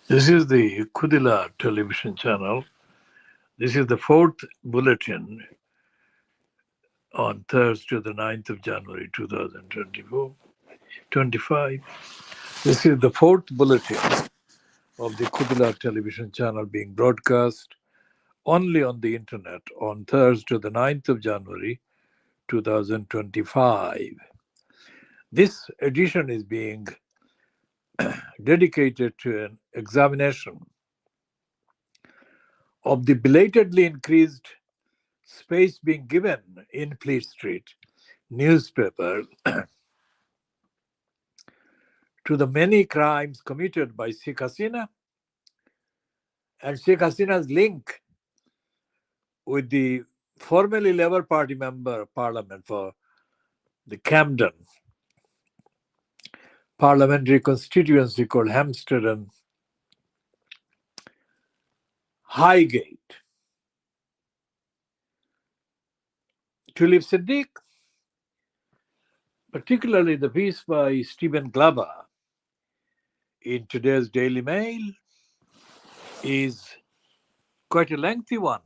This is the Khoodeelaar television channel. This is the fourth bulletin on Thursday, the 9th of January 2024 25. This is the fourth bulletin of the Khoodeelaar television channel being broadcast only on the internet on Thursday, the 9th of January 2025. This edition is being dedicated to an examination of the belatedly increased space being given in Fleet Street newspaper to the many crimes committed by Sheikh Hasina and Sheikh Hasina's link with the formerly Labour Party member of Parliament for the Camden parliamentary constituency called Hampstead and Highgate. Tulip Siddiq, particularly the piece by Stephen Glover in today's Daily Mail, is quite a lengthy one.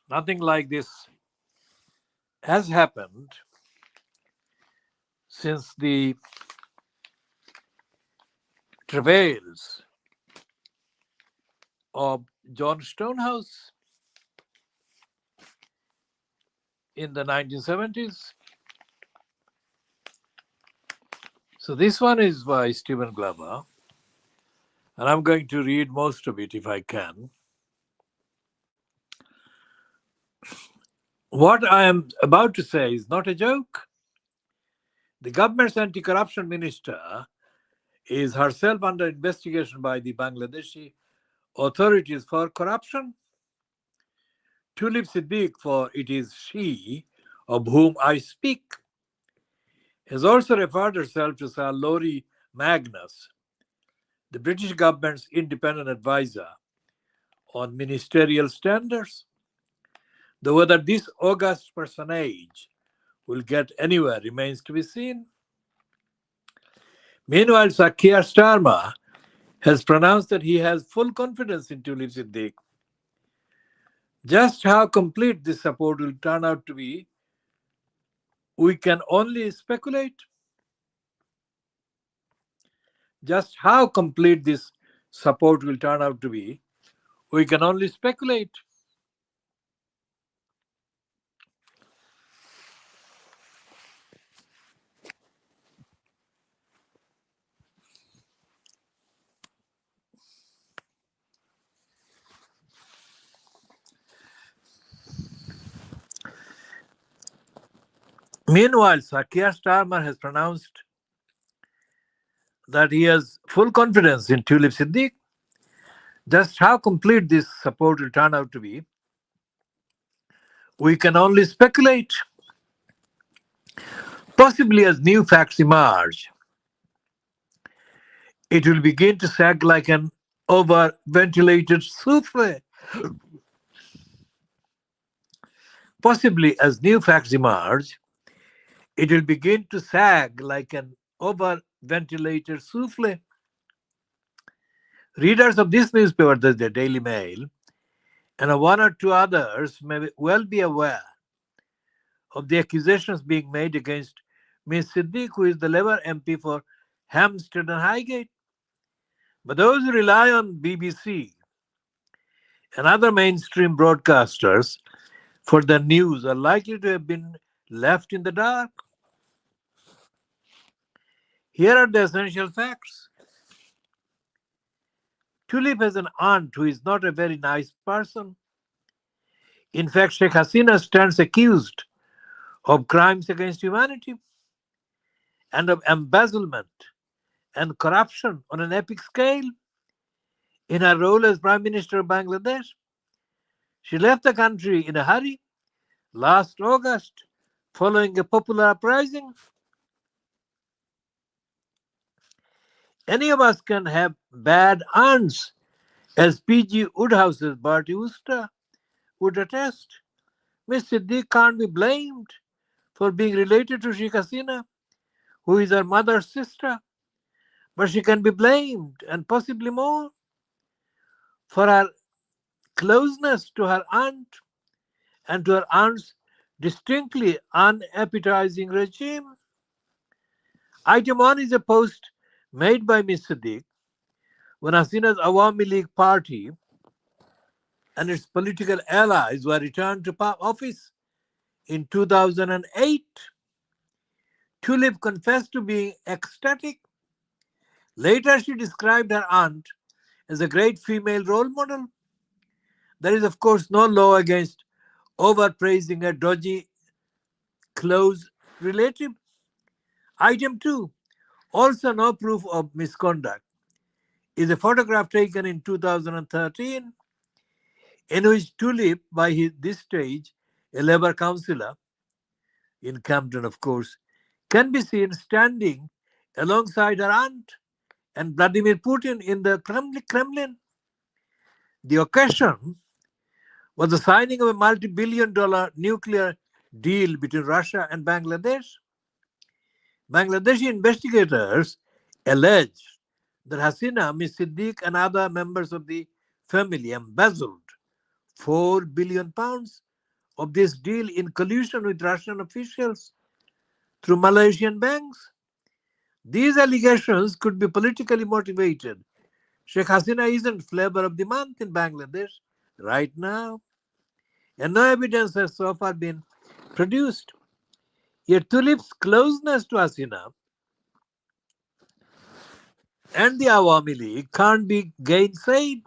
Nothing like this has happened since the travails of John Stonehouse in the 1970s. So this one is by Stephen Glover, and I'm going to read most of it if I can. What I am about to say is not a joke. The government's anti-corruption minister is herself under investigation by the Bangladeshi authorities for corruption. Tulip Siddiq, for it is she of whom I speak, has also referred herself to Sir Laurie Magnus, the British government's independent advisor on ministerial standards. Though whether this august personage will get anywhere remains to be seen. Meanwhile, Sir Keir Starmer has pronounced that he has full confidence in Tulip Siddiq. Just how complete this support will turn out to be, we can only speculate. Just how complete this support will turn out to be, we can only speculate. Meanwhile, Sir Keir Starmer has pronounced that he has full confidence in Tulip Siddiq. Just how complete this support will turn out to be, we can only speculate. Possibly as new facts emerge, it will begin to sag like an over-ventilated souffle. Possibly as new facts emerge, it will begin to sag like an over-ventilated souffle. Readers of this newspaper, the Daily Mail, and one or two others may well be aware of the accusations being made against Ms. Siddiq, who is the Labour MP for Hampstead and Highgate. But those who rely on BBC and other mainstream broadcasters for their news are likely to have been left in the dark. Here are the essential facts. Tulip has an aunt who is not a very nice person. In fact, Sheikh Hasina stands accused of crimes against humanity and of embezzlement and corruption on an epic scale. In her role as Prime Minister of Bangladesh, she left the country in a hurry last August following a popular uprising. Any of us can have bad aunts, as P.G. Woodhouse's Bertie Wooster would attest. Miss Siddiq can't be blamed for being related to Sheikh Hasina, who is her mother's sister. But she can be blamed, and possibly more, for her closeness to her aunt and to her aunt's distinctly unappetizing regime. Item 1 is a post made by Ms. Siddiq when Hasina's Awami League party and its political allies were returned to office in 2008. Tulip confessed to being ecstatic. Later, she described her aunt as a great female role model. There is, of course, no law against overpraising a dodgy, close relative. Item 2, also no proof of misconduct, is a photograph taken in 2013 in which Tulip, by this stage a Labour councillor in Camden, of course, can be seen standing alongside her aunt and Vladimir Putin in the Kremlin. The occasion was the signing of a multi-billion-dollar nuclear deal between Russia and Bangladesh. Bangladeshi investigators allege that Hasina, Ms. Siddiq, and other members of the family embezzled £4 billion of this deal in collusion with Russian officials through Malaysian banks. These allegations could be politically motivated. Sheikh Hasina isn't flavor of the month in Bangladesh right now, and no evidence has so far been produced. Yet Tulip's closeness to Hasina and the Awami League can't be gainsaid.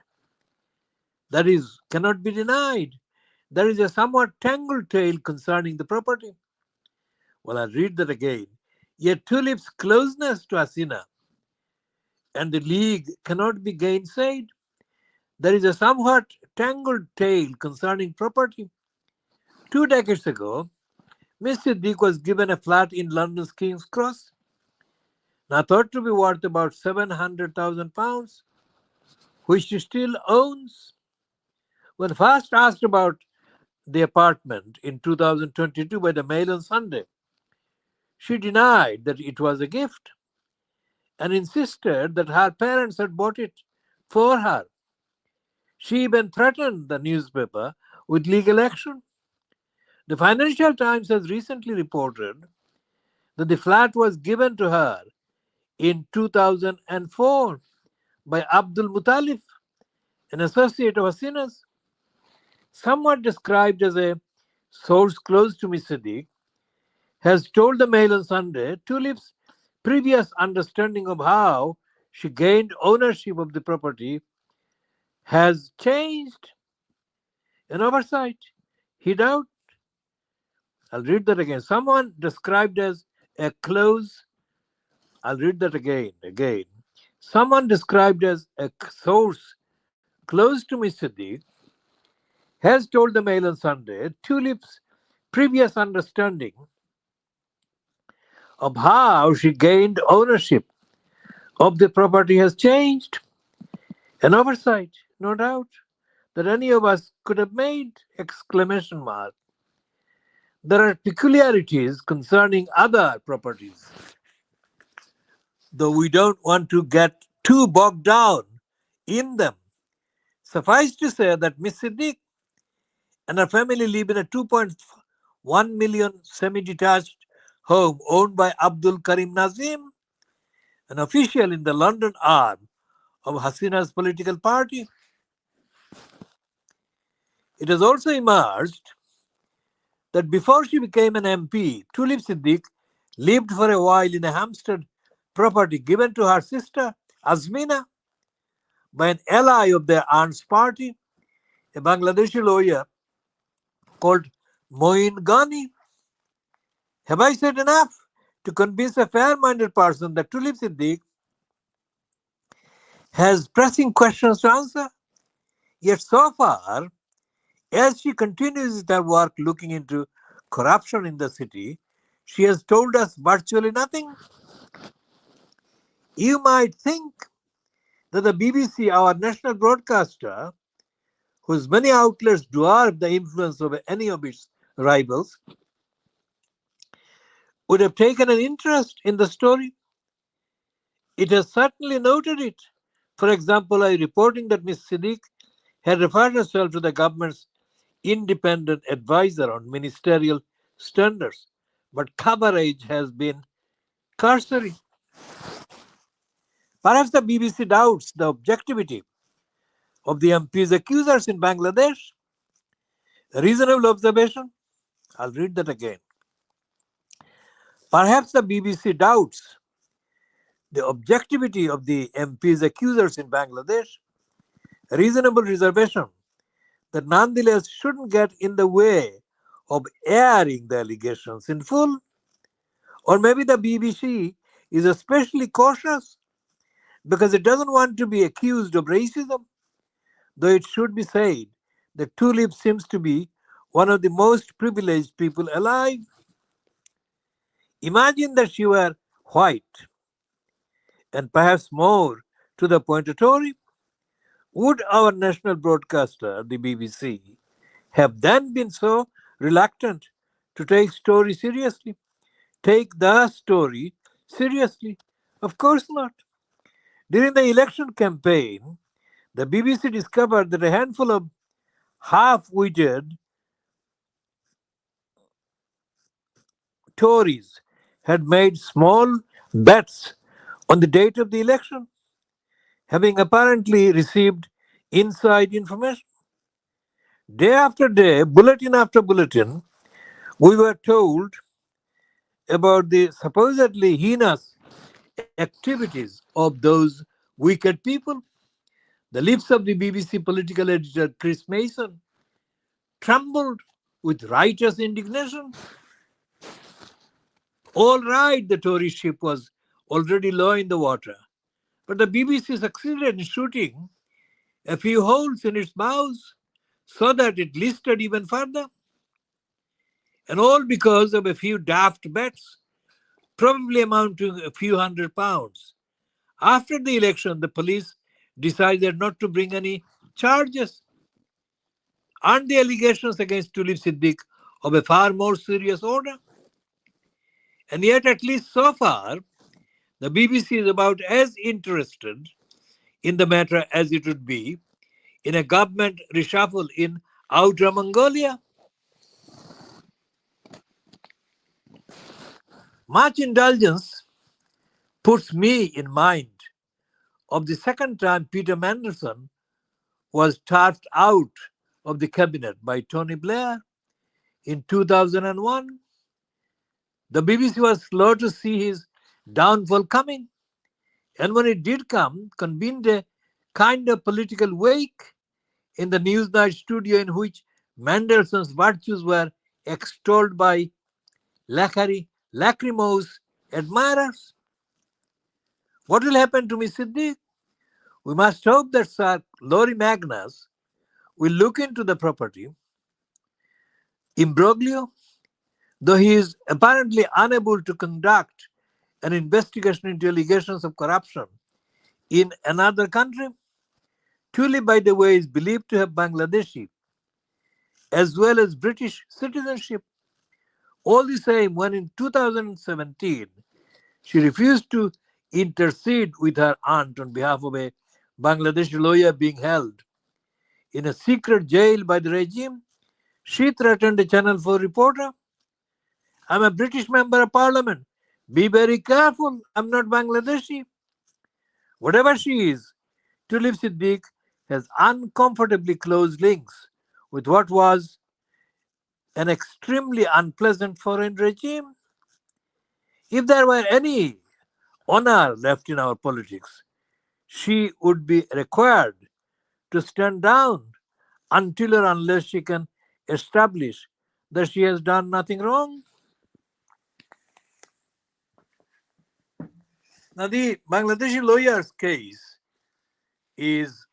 That is, cannot be denied. There is a somewhat tangled tale concerning the property. Well, I'll read that again. Yet Tulip's closeness to Hasina and the League cannot be gainsaid. There is a somewhat tangled tale concerning property. 2 decades ago, Miss Siddiq was given a flat in London's King's Cross, now thought to be worth about £700,000, which she still owns. When first asked about the apartment in 2022 by the Mail on Sunday, she denied that it was a gift and insisted that her parents had bought it for her. She even threatened the newspaper with legal action. The Financial Times has recently reported that the flat was given to her in 2004 by Abdul Muttalib, an associate of Hasina's. Somewhat described as a source close to Miss Siddiq, has told the Mail on Sunday Tulip's previous understanding of how she gained ownership of the property has changed. An oversight, he doubt. I'll read that again. Someone described as a close. I'll read that again. Someone described as a source close to Miss Siddiq has told the Mail on Sunday Tulip's previous understanding of how she gained ownership of the property has changed. An oversight, no doubt, that any of us could have made! Exclamation mark. There are peculiarities concerning other properties, though we don't want to get too bogged down in them. Suffice to say that Miss Siddiq and her family live in a 2.1 million semi-detached home owned by Abdul Karim Nazim, an official in the London arm of Hasina's political party. It has also emerged that before she became an MP, Tulip Siddiq lived for a while in a Hampstead property given to her sister Azmina by an ally of their aunt's party, a Bangladeshi lawyer called Moin Ghani. Have I said enough to convince a fair-minded person that Tulip Siddiq has pressing questions to answer? Yet so far, as she continues with her work looking into corruption in the city, she has told us virtually nothing. You might think that the BBC, our national broadcaster, whose many outlets dwarf the influence of any of its rivals, would have taken an interest in the story. It has certainly noted it. For example, by reporting that Ms. Siddiq had referred herself to the government's independent advisor on ministerial standards, but coverage has been cursory. Perhaps the BBC doubts the objectivity of the MP's accusers in Bangladesh. A reasonable observation. I'll read that again. Perhaps the BBC doubts the objectivity of the MP's accusers in Bangladesh. A reasonable reservation that nonetheless shouldn't get in the way of airing the allegations in full. Or maybe the BBC is especially cautious because it doesn't want to be accused of racism, though it should be said that Tulip seems to be one of the most privileged people alive. Imagine that she were white and perhaps more to the point a Tory. Would our national broadcaster, the BBC, have then been so reluctant to take the story seriously? Of course not. During the election campaign, the BBC discovered that a handful of half-witted Tories had made small bets on the date of the election, having apparently received inside information. Day after day, bulletin after bulletin, we were told about the supposedly heinous activities of those wicked people. The lips of the BBC political editor Chris Mason trembled with righteous indignation. All right, the Tory ship was already low in the water, but the BBC succeeded in shooting a few holes in its bows so that it listed even further. And all because of a few daft bets, probably amounting to a few £100. After the election, the police decided not to bring any charges. Aren't the allegations against Tulip Siddiq of a far more serious order? And yet, at least so far, the BBC is about as interested in the matter as it would be in a government reshuffle in Outer Mongolia. Much indulgence puts me in mind of the second time Peter Mandelson was turfed out of the cabinet by Tony Blair in 2001. The BBC was slow to see his downfall coming, and when it did come, convened a kind of political wake in the Newsnight studio in which Mandelson's virtues were extolled by lachrymose admirers. What will happen to Miss Siddiq? We must hope that Sir Lori Magnus will look into the property imbroglio, though he is apparently unable to conduct an investigation into allegations of corruption in another country. Tulip, by the way, is believed to have Bangladeshi as well as British citizenship. All the same, when in 2017 she refused to intercede with her aunt on behalf of a Bangladeshi lawyer being held in a secret jail by the regime, she threatened a Channel 4 reporter. I'm a British member of parliament. Be very careful. I'm not Bangladeshi. Whatever she is, Tulip Siddiq has uncomfortably close links with what was an extremely unpleasant foreign regime. If there were any honor left in our politics, she would be required to stand down until or unless she can establish that she has done nothing wrong. Now, the Bangladeshi lawyer's case is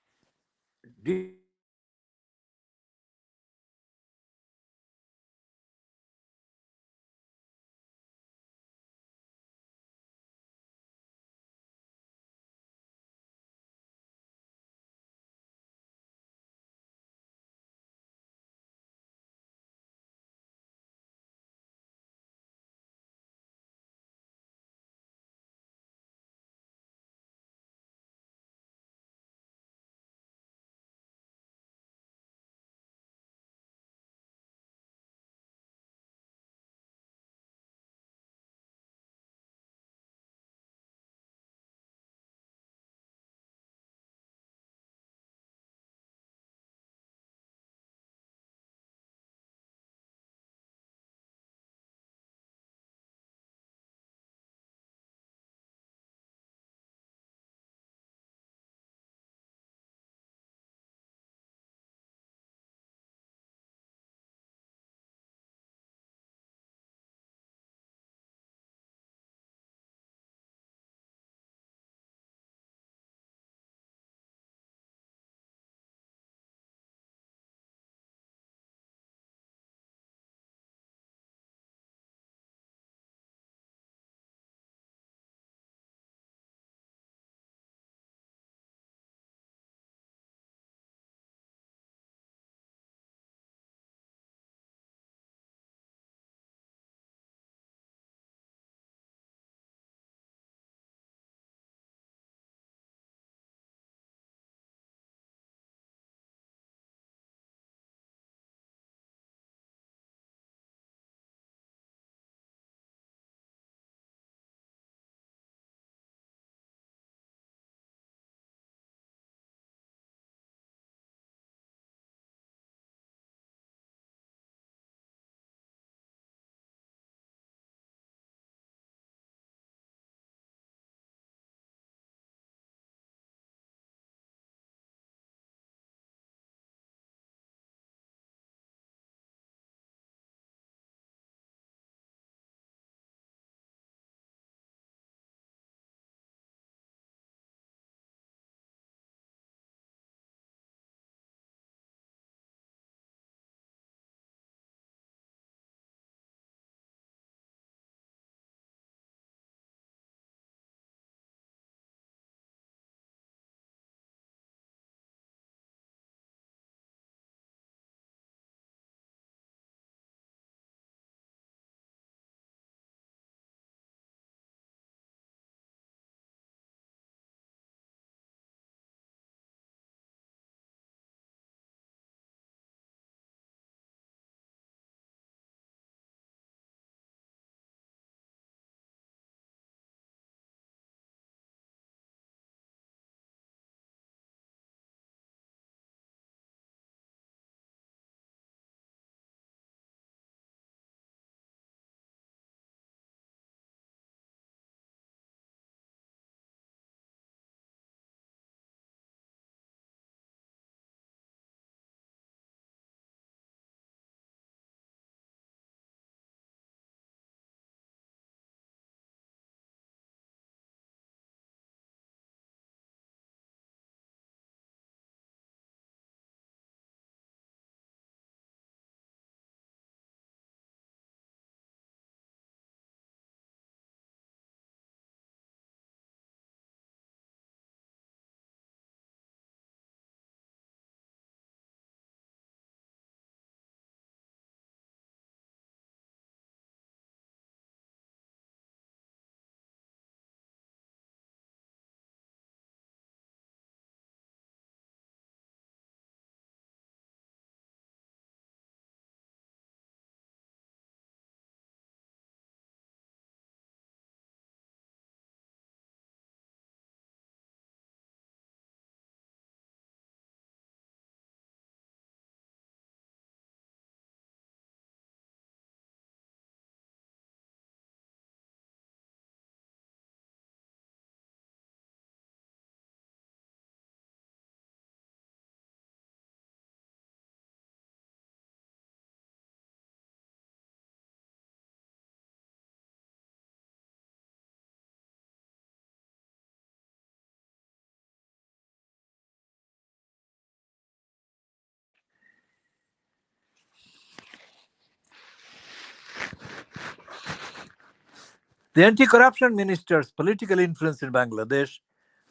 The anti-corruption minister's political influence in Bangladesh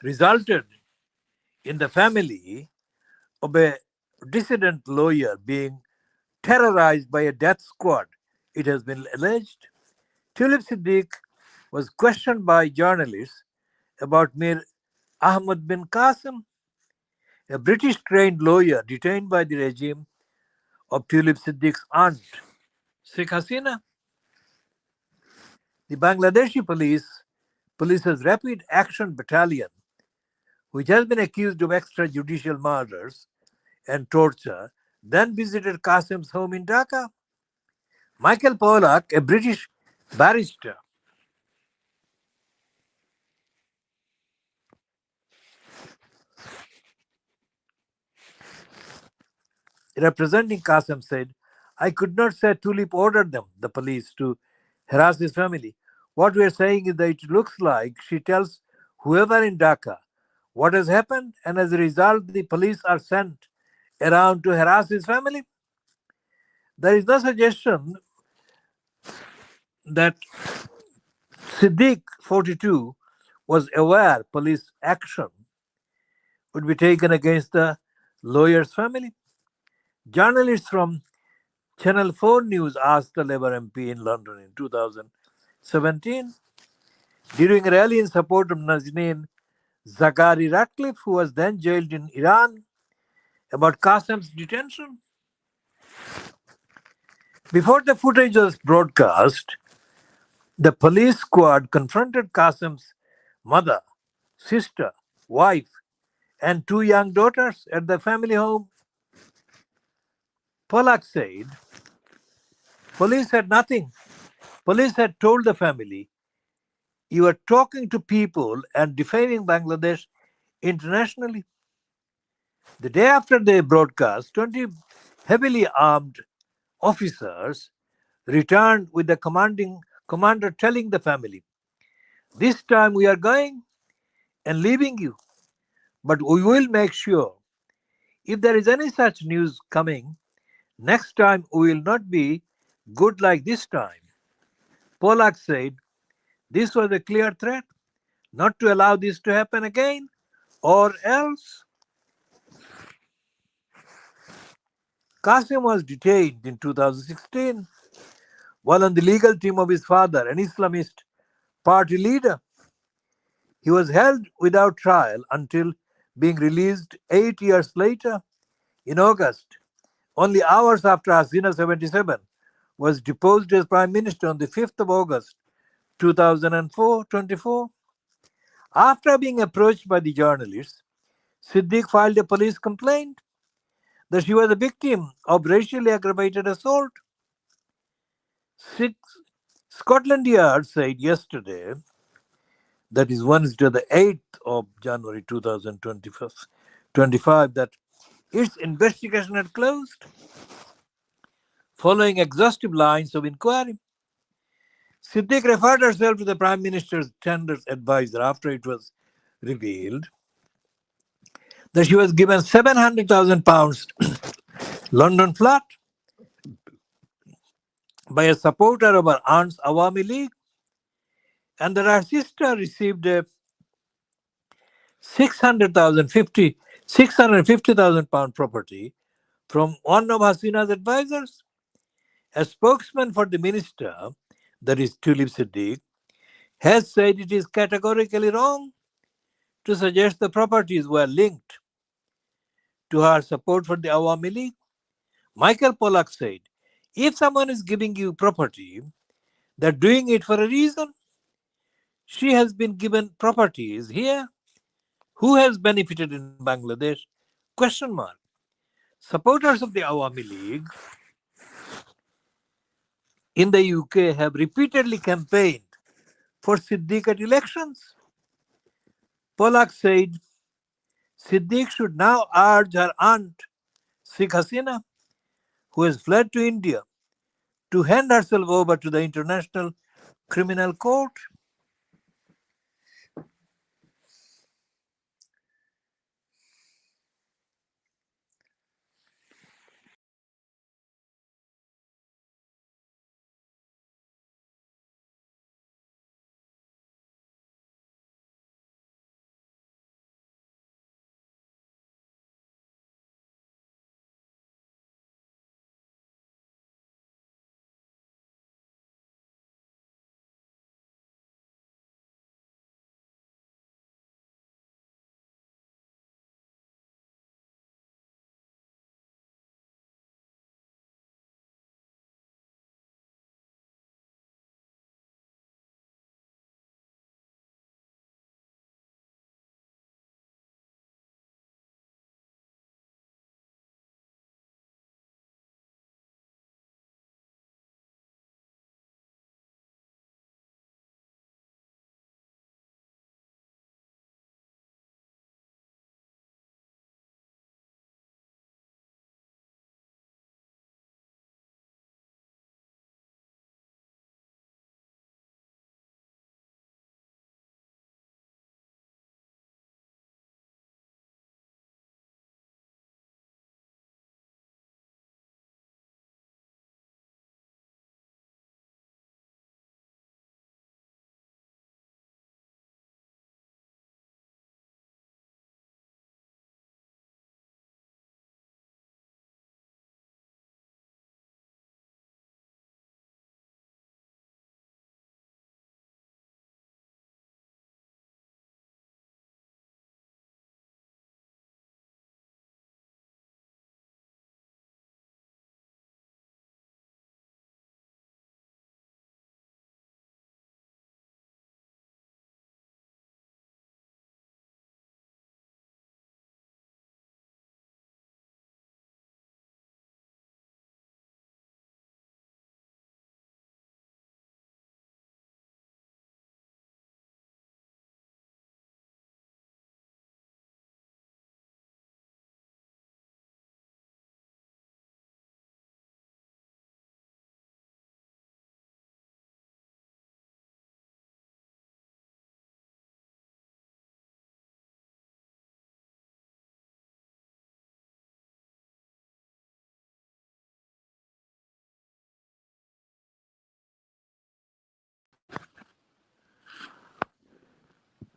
resulted in the family of a dissident lawyer being terrorized by a death squad, it has been alleged. Tulip Siddiq was questioned by journalists about Mir Ahmad bin Qasim, a British-trained lawyer detained by the regime of Tulip Siddiq's aunt, Sheikh Hasina. The Bangladeshi police's Rapid Action Battalion, which has been accused of extrajudicial murders and torture, then visited Qasim's home in Dhaka. Michael Pollack, a British barrister, representing Qasim, said, I could not say Tulip ordered them, the police, to harass his family. What we are saying is that it looks like she tells whoever in Dhaka what has happened, and as a result, the police are sent around to harass his family. There is no suggestion that Siddiq, 42, was aware police action would be taken against the lawyer's family. Journalists from Channel 4 News asked the Labour MP in London in 2017 during a rally in support of Nazneen Zaghari Ratcliffe, who was then jailed in Iran, about Qasim's detention. Before the footage was broadcast, the police squad confronted Qasim's mother, sister, wife, and 2 young daughters at the family home. Pollack said, police had nothing. Police had told the family, you are talking to people and defaming Bangladesh internationally. The day after the broadcast, 20 heavily armed officers returned with the commander telling the family, this time we are going and leaving you, but we will make sure if there is any such news coming, next time we will not be good like this time. Pollack said this was a clear threat not to allow this to happen again, or else. Qasim was detained in 2016 while on the legal team of his father, an Islamist party leader. He was held without trial until being released 8 years later in August, only hours after Hasina 77 was deposed as Prime Minister on the 5th of August 2024. After being approached by the journalists, Siddiq filed a police complaint that she was a victim of racially aggravated assault. Scotland Yard said yesterday, that is Wednesday, the 8th of January 2025, that its investigation had closed following exhaustive lines of inquiry. Siddiq referred herself to the Prime Minister's tenders advisor after it was revealed that she was given £700,000 London flat by a supporter of her aunt's Awami League, and that her sister received a £650,000 property from one of Hasina's advisors. A spokesman for the minister, that is Tulip Siddiq, has said it is categorically wrong to suggest the properties were linked to her support for the Awami League. Michael Pollack said, if someone is giving you property, they're doing it for a reason. She has been given properties here. Who has benefited in Bangladesh? Question mark. Supporters of the Awami League in the UK have repeatedly campaigned for Siddiq at elections. Pollack said Siddiq should now urge her aunt, Sheikh Hasina, who has fled to India, to hand herself over to the International Criminal Court.